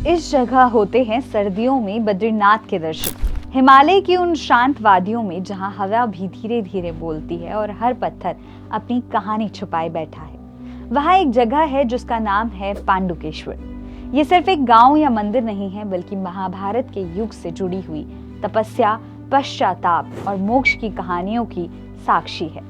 इस जगह होते हैं सर्दियों में बद्रीनाथ के दर्शन। हिमालय की उन शांत वादियों में जहां हवा भी धीरे धीरे बोलती है और हर पत्थर अपनी कहानी छुपाए बैठा है, वहां एक जगह है जिसका नाम है पांडुकेश्वर। ये सिर्फ एक गांव या मंदिर नहीं है, बल्कि महाभारत के युग से जुड़ी हुई तपस्या, पश्चाताप और मोक्ष की कहानियों की साक्षी है।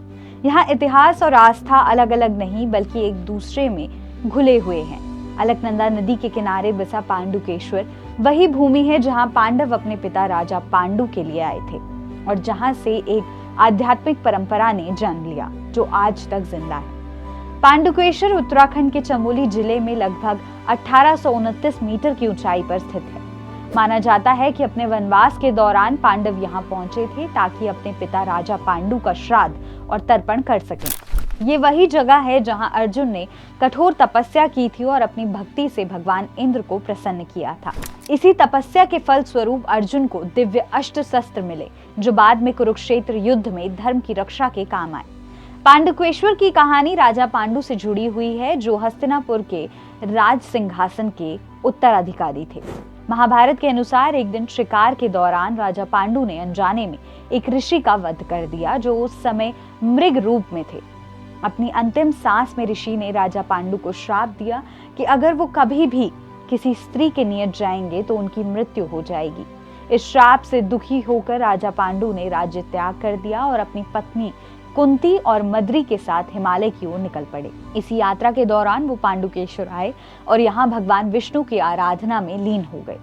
यहाँ इतिहास और आस्था अलग अलग नहीं, बल्कि एक दूसरे में घुले हुए हैं। अलकनंदा नदी के किनारे बसा पांडुकेश्वर वही भूमि है जहां पांडव अपने पिता राजा पांडु के लिए आए थे और जहां से एक आध्यात्मिक परंपरा ने जन्म लिया जो आज तक जिंदा है। पांडुकेश्वर उत्तराखंड के चमोली जिले में लगभग 1829 मीटर की ऊंचाई पर स्थित है। माना जाता है कि अपने वनवास के दौरान पांडव यहाँ पहुंचे थे ताकि अपने पिता राजा पांडु का श्राद्ध और तर्पण कर सकें। ये वही जगह है जहां अर्जुन ने कठोर तपस्या की थी और अपनी भक्ति से भगवान इंद्र को प्रसन्न किया था। इसी तपस्या के फल स्वरूप अर्जुन को दिव्य अस्त्र शस्त्र मिले जो बाद में कुरुक्षेत्र युद्ध में धर्म की रक्षा के काम आए। पांडुकेश्वर की कहानी राजा पांडु से जुड़ी हुई है जो हस्तिनापुर के राज सिंहासन के उत्तराधिकारी थे। महाभारत के अनुसार एक दिन शिकार के दौरान राजा पांडु ने अनजाने में एक ऋषि का वध कर दिया जो उस समय मृग रूप में थे। अपनी अंतिम सांस में ऋषि ने राजा पांडु को श्राप दिया कि अगर वो कभी भी किसी स्त्री के नियत जाएंगे तो उनकी मृत्यु हो जाएगी। इस श्राप से दुखी होकर राजा पांडु ने राज्य त्याग कर दिया और अपनी पत्नी कुंती और मद्री के साथ हिमालय की ओर निकल पड़े। इसी यात्रा के दौरान वो पांडुकेश्वर आए और यहाँ भगवान विष्णु की आराधना में लीन हो गए।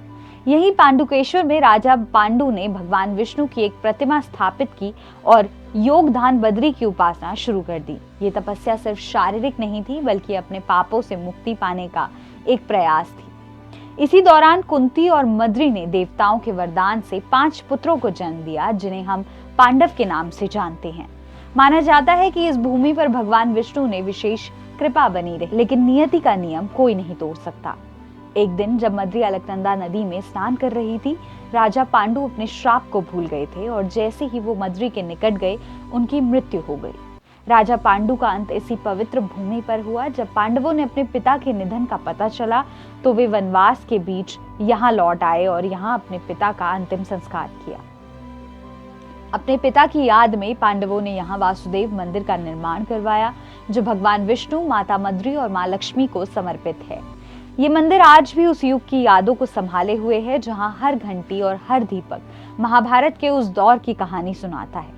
यही पांडुकेश्वर में राजा पांडु ने भगवान विष्णु की एक प्रतिमा स्थापित की और योगदान बद्री की उपासना शुरू कर दी। ये तपस्या सिर्फ शारीरिक नहीं थी, बल्कि अपने पापों से मुक्ति पाने का एक प्रयास थी। इसी दौरान कुंती और मद्री ने देवताओं के वरदान से 5 पुत्रों को जन्म दिया जिन्हें हम पांडव के नाम से जानते हैं। माना जाता है कि इस भूमि पर भगवान विष्णु ने विशेष कृपा बनी रही, लेकिन नियति का नियम कोई नहीं तोड़ सकता। एक दिन जब मद्री अलकनंदा नदी में स्नान कर रही थी, राजा पांडु अपने श्राप को भूल गए थे और जैसे ही वो मद्री के निकट गए, उनकी मृत्यु हो गई। राजा पांडु का अंत इसी पवित्र भूमि पर हुआ। जब पांडवों ने अपने पिता के निधन का पता चला तो वे वनवास के बीच यहाँ लौट आए और यहाँ अपने पिता का अंतिम संस्कार किया। अपने पिता की याद में पांडवों ने यहाँ वासुदेव मंदिर का निर्माण करवाया जो भगवान विष्णु, माता मद्री और माँ लक्ष्मी को समर्पित है। ये मंदिर आज भी उस युग की यादों को संभाले हुए है जहां हर घंटी और हर दीपक महाभारत के उस दौर की कहानी सुनाता है।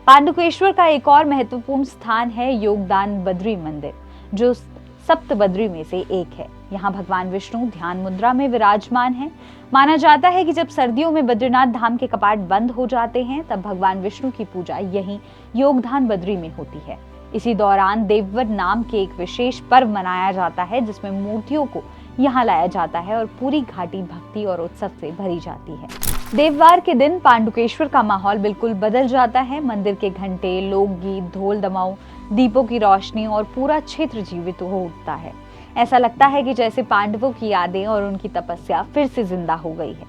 पांडुकेश्वर का एक और महत्वपूर्ण स्थान है योगदान बद्री मंदिर जो सप्त बद्री में से एक है। यहाँ भगवान विष्णु ध्यान मुद्रा में विराजमान है। माना जाता है कि जब सर्दियों में बद्रीनाथ धाम के कपाट बंद हो जाते हैं तब भगवान विष्णु की पूजा यहीं योगदान बद्री में होती है। इसी दौरान देववर नाम के एक विशेष पर्व मनाया जाता है जिसमें मूर्तियों को यहाँ लाया जाता है और पूरी घाटी भक्ति और उत्सव से भरी जाती है। देववार के दिन पांडुकेश्वर का माहौल बिल्कुल बदल जाता है। मंदिर के घंटे, लोकगीत, ढोल दमाऊ, दीपों की रोशनी और पूरा क्षेत्र जीवित हो उठता है। ऐसा लगता है कि जैसे पांडवों की यादें और उनकी तपस्या फिर से जिंदा हो गई है।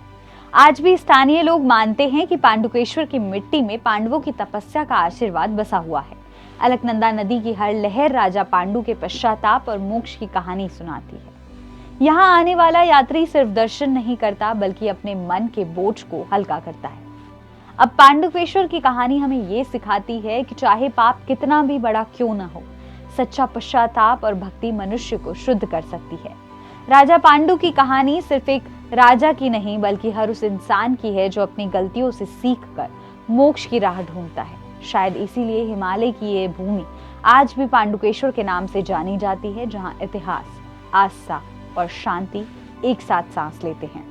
आज भी स्थानीय लोग मानते हैं कि पांडुकेश्वर की मिट्टी में पांडवों की तपस्या का आशीर्वाद बसा हुआ है। अलकनंदा नदी की हर लहर राजा पांडु के पश्चाताप और मोक्ष की कहानी सुनाती है। यहाँ आने वाला यात्री सिर्फ दर्शन नहीं करता बल्कि अपने मन के बोझ को हल्का करता है। अब पांडुकेश्वर की कहानी हमें ये सिखाती है कि चाहे पाप कितना भी बड़ा क्यों न हो, सच्चा पश्चाताप और भक्ति मनुष्य को शुद्ध कर सकती है। राजा पांडु की कहानी सिर्फ एक राजा की नहीं बल्कि हर उस इंसान की है जो अपनी गलतियों से सीखकर मोक्ष की राह ढूंढता है। शायद इसीलिए हिमालय की ये भूमि आज भी पांडुकेश्वर के नाम से जानी जाती है जहां इतिहास, आस्था और शांति एक साथ सांस लेते हैं।